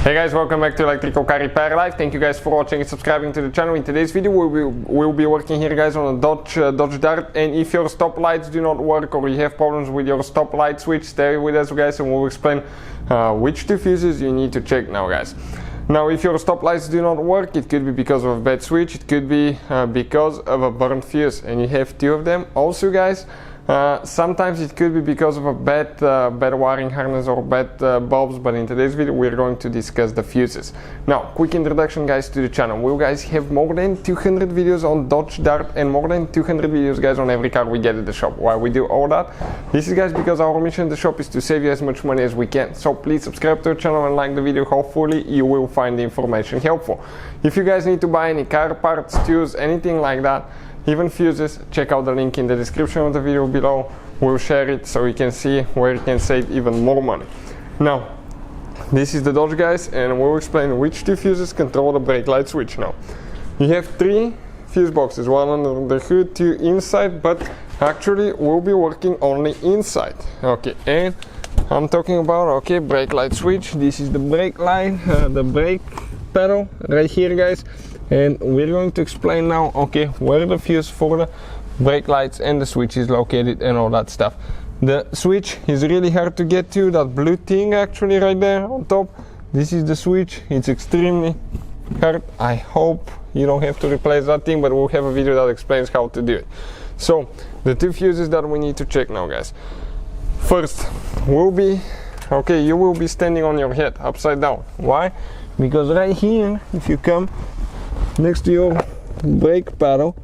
Hey guys, welcome back to Electrical Car Repair Live. Thank you guys for watching and subscribing to the channel. In today's video we'll be working here guys on a Dodge Dart, and if your stop lights do not work or you have problems with your stop light switch, stay with us guys and we'll explain which two fuses you need to check now guys. Now if your stop lights do not work, it could be because of a bad switch, it could be because of a burnt fuse, and you have two of them. Also guys, sometimes it could be because of a bad wiring harness or bad bulbs, but in today's video we're going to discuss the fuses. Now, quick introduction guys to the channel. We guys have more than 200 videos on Dodge Dart and more than 200 videos guys on every car we get at the shop. Why we do all that? This is guys because our mission in the shop is to save you as much money as we can. So please subscribe to the channel and like the video. Hopefully you will find the information helpful. If you guys need to buy any car parts, tools, anything like that, even fuses, check out the link in the description of the video below. We'll share it so you can see where you can save even more money. Now, this is the Dodge guys, and we'll explain which two fuses control the brake light switch. Now, you have three fuse boxes, one under the hood, two inside, but actually we'll be working only inside. Okay, and I'm talking about, okay, brake light switch. This is the brake light, the brake pedal right here guys. And we're going to explain now, okay, where the fuse for the brake lights and the switch is located and all that stuff. The switch is really hard to get to, that blue thing actually right there on top. This is the switch. It's extremely hard. I hope you don't have to replace that thing, but we'll have a video that explains how to do it. So the two fuses that we need to check now guys. First will be, okay, you will be standing on your head upside down. Why? Because right here, if you come next to your brake pedal,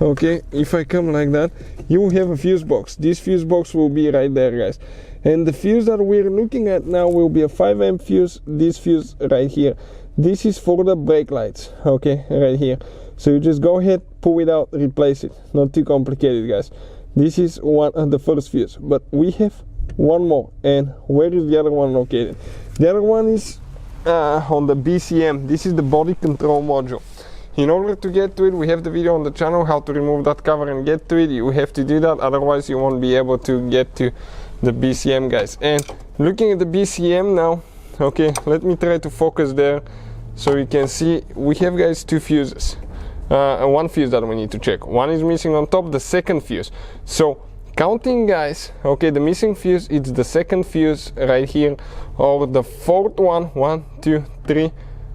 okay, if I come like that, you will have a fuse box. This fuse box will be right there guys, and the fuse that we're looking at now will be a 5 amp fuse. This fuse right here, this is for the brake lights, okay, right here. So you just go ahead, pull it out, replace it. Not too complicated guys. This is the first fuse, but we have one more. And where is the other one located? The other one is on the BCM. This is the body control module. In order to get to it, we have the video on the channel how to remove that cover and get to it. You have to do that, otherwise you won't be able to get to the BCM guys. And looking at the BCM now, okay, let me try to focus there so you can see we have guys two fuses, and one fuse that we need to check. One is missing on top, the second fuse. So counting guys, okay, the missing fuse, it's the second fuse right here, or the fourth one, 1, 2, 3,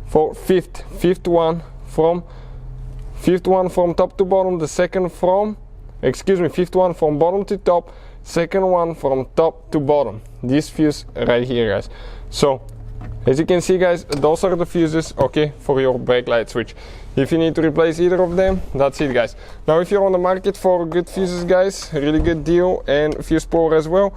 4, fifth one from top to bottom, the second from, excuse me, fifth one from bottom to top, second one from top to bottom. This fuse right here guys. So as you can see guys, those are the fuses, okay, for your brake light switch. If you need to replace either of them, that's it guys. Now if you're on the market for good fuses guys, really good deal, and fuse puller as well,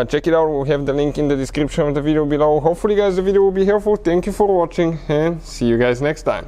check it out. We'll have the link in the description of the video below. Hopefully guys the video will be helpful. Thank you for watching and see you guys next time.